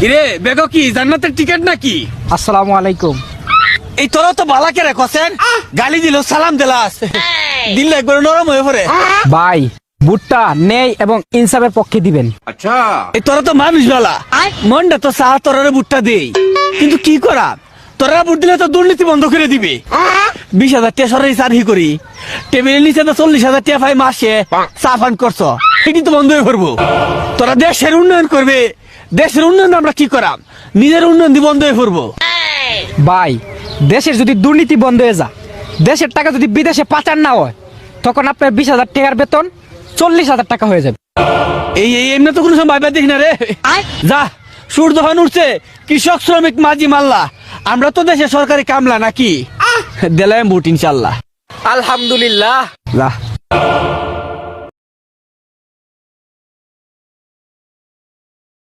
কিরে বেগো কি জান্নাতের টিকিট নাকি? আসসালামু আলাইকুম। এই তোরা তো বালা কে রেখছেন, গালি দিল সালাম দিলাস, দিল একবার নরম হয়ে পড়ে। ভাই ভোটটা নেই এবং ইনসাফের পক্ষে দিবেন। এই তোরা তো মানুষ বালা, মনটা তো চা তোরারে ভোটটা দেই, কিন্তু কি করা, তোরা ভোট দিলে তো দুর্নীতি বন্ধ করে দিবে। 20,000 টাকা সরাই চাকরি করি, টেবিলের নিচে তো 40,000 টাকা পাই মাসে, চা ফান করছ, এটি তো বন্ধ হয়ে পড়বো। তোরা দেশের উন্নয়ন করবে, দেশের উন্নয়ন আমরা কি করাম, নিজের উন্নয়ন দিয়ে বন্ধ হয়ে পড়বো। ভাই দেশের যদি দুর্নীতি বন্ধ হয়ে যায়, দেশের টাকা যদি বিদেশে পাচার না হয়, তখন আপনার 20,000 টাকার বেতন 40,000 টাকা হয়ে যাবে। এই এমনি তো কোনো সময় ভাইবা দেখি না রে। যা, সূর্য যখন উঠছে, কৃষক শ্রমিক মাঝি মাল্লা, আমরা তো দেশে সরকারি কামলা নাকি, দিলাম ভোট ইনশাল্লাহ। আলহামদুলিল্লাহ।